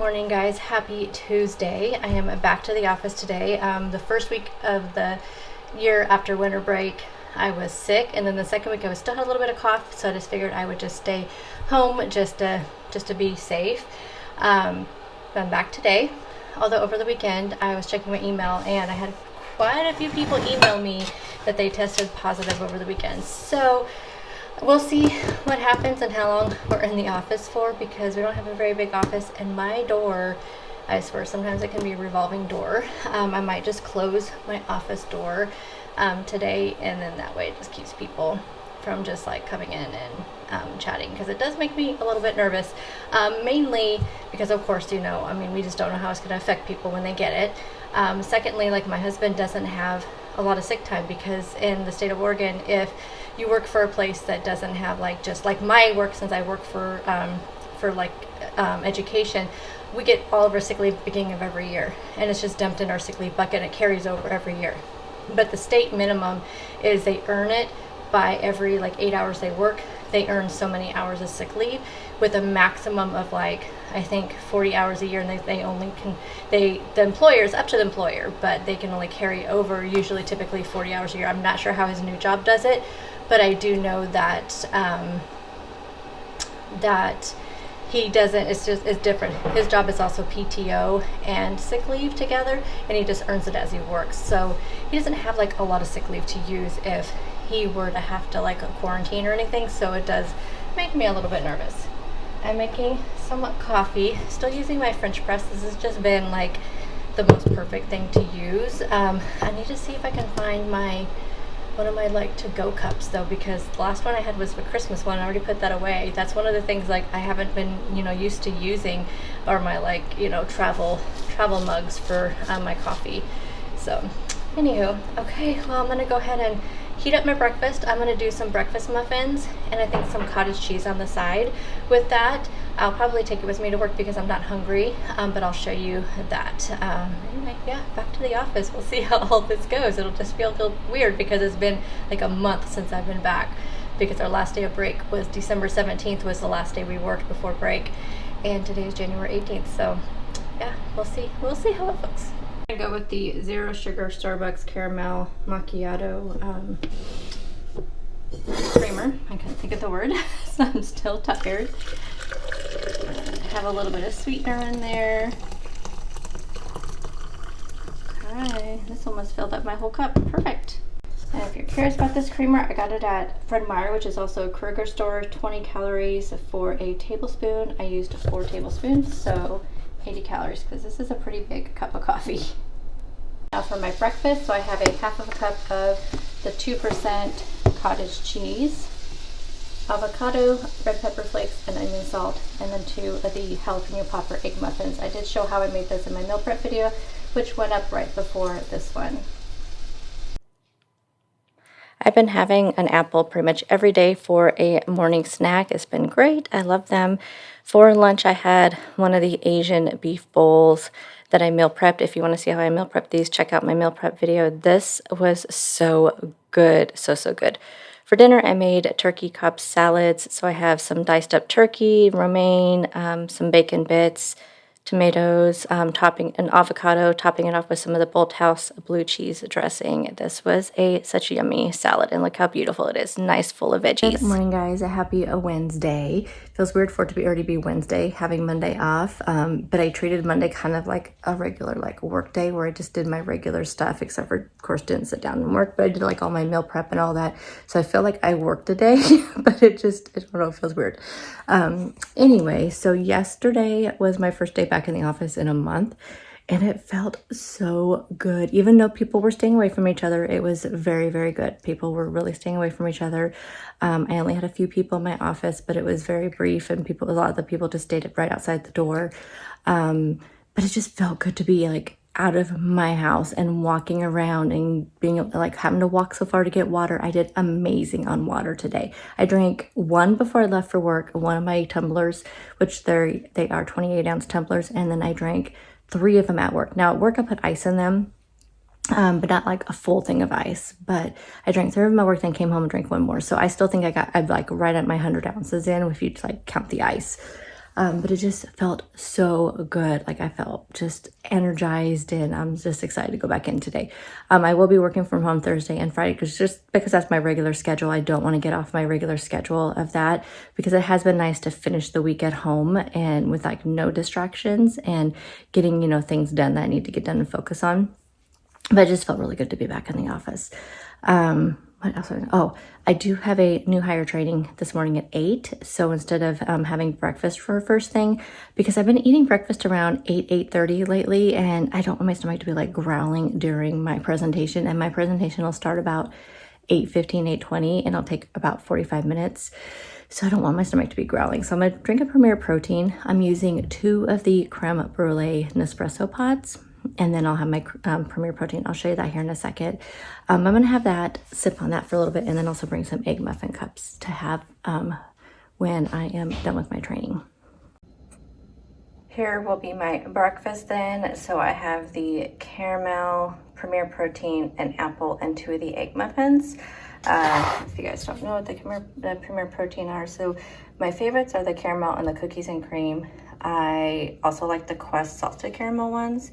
morning, guys. Happy Tuesday. I am back to the office today. The first week of the year after winter break, I was sick, and then the second week I still had a little bit of cough, so I just figured I would just stay home just to be safe. I'm back today, although over the weekend I was checking my email and I had quite a few people email me that they tested positive over the weekend. So we'll see what happens and how long we're in the office for, because we don't have a very big office, and my door, I swear sometimes it can be a revolving door. I might just close my office door today, and then that way it just keeps people from just like coming in and chatting, because it does make me a little bit nervous, mainly because of course, we just don't know how it's going to affect people when they get it. Secondly, like, my husband doesn't have a lot of sick time, because in the state of Oregon, if you work for a place that doesn't have just like my work, since I work for education, we get all of our sick leave at the beginning of every year, and it's just dumped in our sick leave bucket and it carries over every year. But the state minimum is they earn it by every 8 hours they work. They earn so many hours of sick leave, with a maximum of I think 40 hours a year, and the employer's up to the employer, but they can only carry over typically 40 hours a year. I'm not sure how his new job does it, but I do know that that he doesn't. It's different. His job is also PTO and sick leave together, and he just earns it as he works. So he doesn't have a lot of sick leave to use if he were to have to a quarantine or anything. So it does make me a little bit nervous. I'm making some coffee, still using my French press. This has just been the most perfect thing to use. I need to see if I can find one of my to-go cups though, because the last one I had was the Christmas one. I already put that away. That's one of the things I haven't been used to using, are my travel mugs for my coffee. So anywho, okay, well, I'm gonna go ahead and heat up my breakfast. I'm gonna do some breakfast muffins and I think some cottage cheese on the side with that. I'll probably take it with me to work because I'm not hungry, but I'll show you that. Anyway, yeah, back to the office. We'll see how all this goes. It'll just feel weird because it's been a month since I've been back, because our last day of break was December 17th was the last day we worked before break, and today is January 18th. So yeah, we'll see how it looks. I'm gonna go with the zero sugar Starbucks caramel macchiato creamer. I couldn't think of the word, so I'm still tired. Have a little bit of sweetener in there. Okay, this almost filled up my whole cup. Perfect. And if you're curious about this creamer, I got it at Fred Meyer, which is also a Kroger store. 20 calories for a tablespoon. I used 4 tablespoons, so 80 calories, because this is a pretty big cup of coffee. Now for my breakfast, so I have a half of a cup of the 2% cottage cheese, avocado, red pepper flakes, and onion salt, and then 2 of the jalapeno popper egg muffins. I did show how I made this in my meal prep video, which went up right before this one. I've been having an apple pretty much every day for a morning snack. It's been great. I love them. For lunch, I had one of the Asian beef bowls that I meal prepped. If you want to see how I meal prep these, check out my meal prep video. This was so good. So good. For dinner, I made turkey Cobb salads. So I have some diced up turkey, romaine, some bacon bits, tomatoes, topping an avocado, topping it off with some of the Bolthouse blue cheese dressing. This was such a yummy salad, and look how beautiful it is. Nice, full of veggies. Good morning, guys. A happy Wednesday. Feels weird for it to already be Wednesday, having Monday off, but I treated Monday kind of like a regular work day, where I just did my regular stuff, except for, of course, didn't sit down and work, but I did all my meal prep and all that. So I feel like I worked today, but I don't know, it feels weird. Anyway, so yesterday was my first day back in the office in a month, and it felt so good. Even though people were staying away from each other, it was very, very good. People were really staying away from each other. I only had a few people in my office, but it was very brief, and a lot of the people just stayed right outside the door. But it just felt good to be out of my house and walking around and being having to walk so far to get water. I did amazing on water today. I drank 1 before I left for work, 1 of my tumblers, which they are 28-ounce tumblers, and then I drank 3 of them at work. Now at work I put ice in them, but not a full thing of ice. But I drank 3 of them at work, then came home and drank 1 more. So I still think I'm right at my 100 ounces in, if you count the ice. but it just felt so good. Like I felt just energized, and I'm just excited to go back in today. I will be working from home Thursday and Friday because that's my regular schedule. I don't want to get off my regular schedule of that, because it has been nice to finish the week at home and with like no distractions and getting, things done that I need to get done and focus on. But it just felt really good to be back in the office. What else? I do have a new hire training this morning at 8. So instead of having breakfast for first thing, because I've been eating breakfast around 8:30 lately, and I don't want my stomach to be like growling during my presentation. And my presentation will start about 8:15, 8:20, and it'll take about 45 minutes. So I don't want my stomach to be growling. So I'm going to drink a Premier Protein. I'm using 2 of the creme brulee Nespresso pods. And then I'll have my Premier Protein. I'll show you that here in a second. I'm going to have that, sip on that for a little bit, and then also bring some egg muffin cups to have when I am done with my training. Here will be my breakfast then. So I have the caramel, Premier Protein, an apple, and 2 of the egg muffins. If you guys don't know what the Premier Protein are, so my favorites are the caramel and the cookies and cream. I also like the Quest salted caramel ones.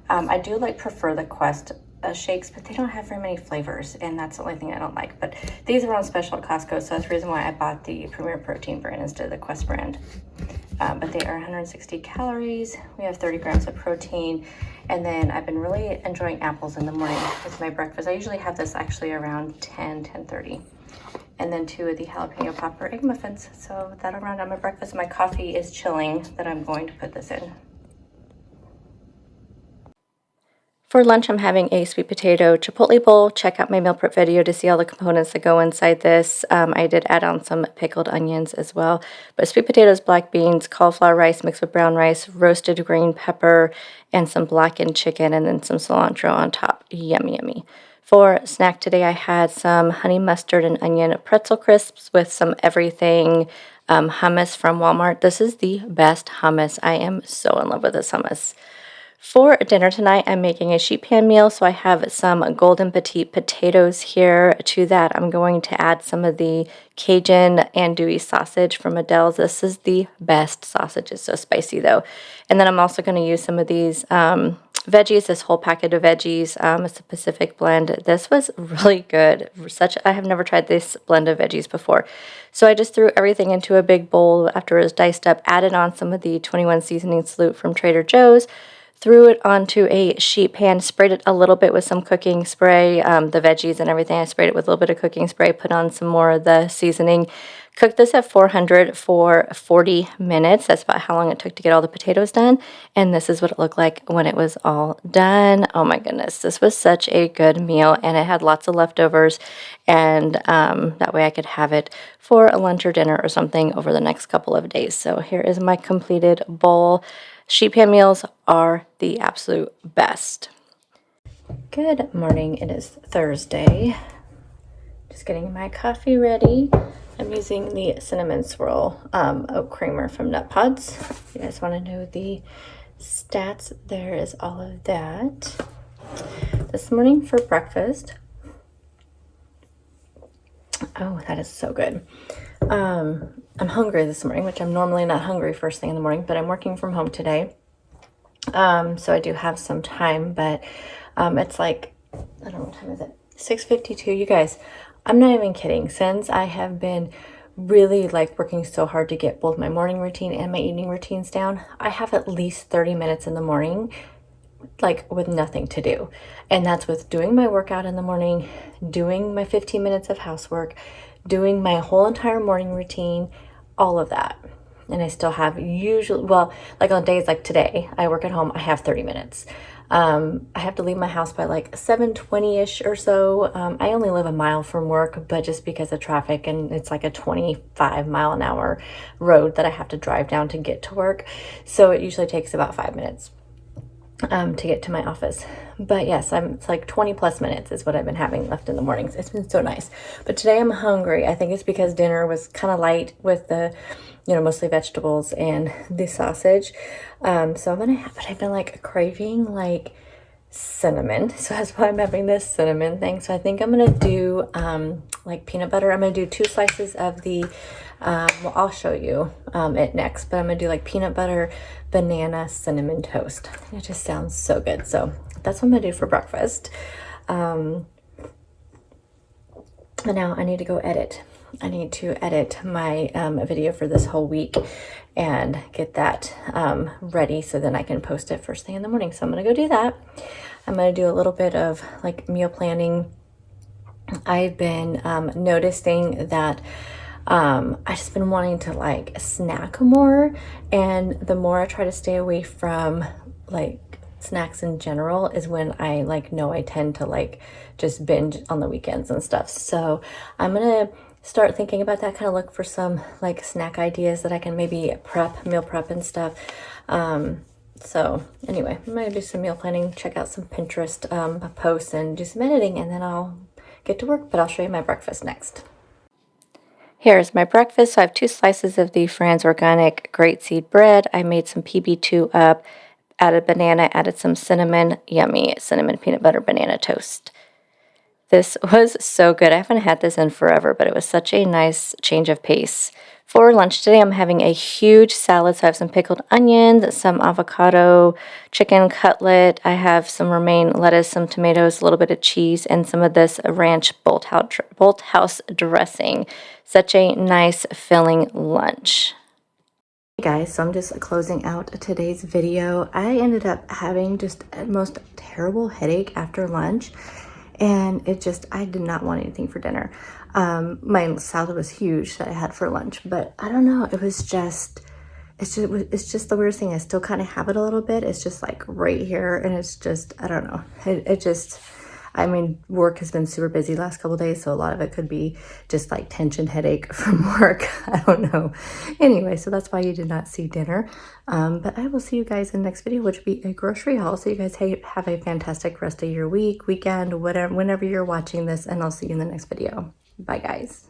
I do prefer the Quest shakes, but they don't have very many flavors, and that's the only thing I don't like. But these are on special at Costco, so that's the reason why I bought the Premier Protein brand instead of the Quest brand. But they are 160 calories. We have 30 grams of protein, and then I've been really enjoying apples in the morning with my breakfast. I usually have this actually around 10:30. And then 2 of the jalapeno popper egg muffins. So that'll round out my breakfast. My coffee is chilling that I'm going to put this in. For lunch, I'm having a sweet potato chipotle bowl. Check out my meal prep video to see all the components that go inside this. I did add on some pickled onions as well. But sweet potatoes, black beans, cauliflower rice mixed with brown rice, roasted green pepper, and some blackened chicken, and then some cilantro on top. Yummy, yummy. For snack today, I had some honey mustard and onion pretzel crisps with some everything hummus from Walmart. This is the best hummus. I am so in love with this hummus. For dinner tonight, I'm making a sheet pan meal, so I have some golden petite potatoes here. To that, I'm going to add some of the Cajun andouille sausage from Adele's. This is the best sausage. It's so spicy, though. And then I'm also going to use some of these veggies, this whole packet of veggies. It's a Pacific blend. This was really good. I have never tried this blend of veggies before. So I just threw everything into a big bowl after it was diced up, added on some of the 21 seasoning salute from Trader Joe's, threw it onto a sheet pan, sprayed it a little bit with some cooking spray, the veggies and everything. I sprayed it with a little bit of cooking spray, put on some more of the seasoning. Cooked this at 400 for 40 minutes. That's about how long it took to get all the potatoes done. And this is what it looked like when it was all done. Oh my goodness, this was such a good meal, and it had lots of leftovers. And that way I could have it for a lunch or dinner or something over the next couple of days. So here is my completed bowl. Sheet pan meals are the absolute best. Good morning. It is Thursday. Just getting my coffee ready. I'm using the cinnamon swirl oat creamer from Nut Pods. If you guys want to know the stats, there is all of that. This morning for breakfast. Oh, that is so good. I'm hungry this morning, which I'm normally not hungry first thing in the morning, but I'm working from home today. So I do have some time, but it's I don't know, what time is it? 6:52. You guys, I'm not even kidding. Since I have been really working so hard to get both my morning routine and my evening routines down, I have at least 30 minutes in the morning with nothing to do. And that's with doing my workout in the morning, doing my 15 minutes of housework, doing my whole entire morning routine, all of that. And I still have on days like today, I work at home, I have 30 minutes. I have to leave my house by 7:20-ish or so. I only live a mile from work, but just because of traffic, and it's a 25 mile an hour road that I have to drive down to get to work. So it usually takes about 5 minutes to get to my office. But yes, it's 20 plus minutes is what I've been having left in the mornings. It's been so nice. But today I'm hungry. I think it's because dinner was kind of light with the, mostly vegetables and the sausage. So I've been craving cinnamon. So that's why I'm having this cinnamon thing. So I think I'm going to do peanut butter. I'm going to do 2 slices of the Well, I'll show you it next, but I'm gonna do like peanut butter, banana, cinnamon toast. It just sounds so good. So that's what I'm gonna do for breakfast. But now I need to go edit. I need to edit my video for this whole week and get that ready so then I can post it first thing in the morning. So I'm gonna go do that. I'm gonna do a little bit of like meal planning. I've been noticing that I've just been wanting to like snack more, and the more I try to stay away from like snacks in general is when I like know I tend to like just binge on the weekends and stuff. So I'm gonna start thinking about that, kind of look for some like snack ideas that I can maybe meal prep and stuff. So anyway, I'm gonna do some meal planning, check out some Pinterest posts and do some editing, and then I'll get to work, but I'll show you my breakfast next. Here's my breakfast. So I have 2 slices of the Fran's organic great seed bread. I made some PB2 up, added banana, added some cinnamon, yummy cinnamon peanut butter banana toast. This was so good. I haven't had this in forever, but it was such a nice change of pace. For lunch today, I'm having a huge salad. So I have some pickled onions, some avocado, chicken cutlet. I have some romaine lettuce, some tomatoes, a little bit of cheese, and some of this ranch Bolt House dressing. Such a nice filling lunch. Hey guys, so I'm just closing out today's video. I ended up having just the most terrible headache after lunch. And I did not want anything for dinner. My salad was huge that I had for lunch, but I don't know. It's just the weirdest thing. I still kind of have it a little bit. It's just like right here, and it's just, I don't know. I mean, work has been super busy last couple of days, so a lot of it could be just like tension headache from work. I don't know. Anyway, so that's why you did not see dinner. But I will see you guys in the next video, which will be a grocery haul. So you guys have a fantastic rest of your week, weekend, whatever, whenever you're watching this, and I'll see you in the next video. Bye, guys.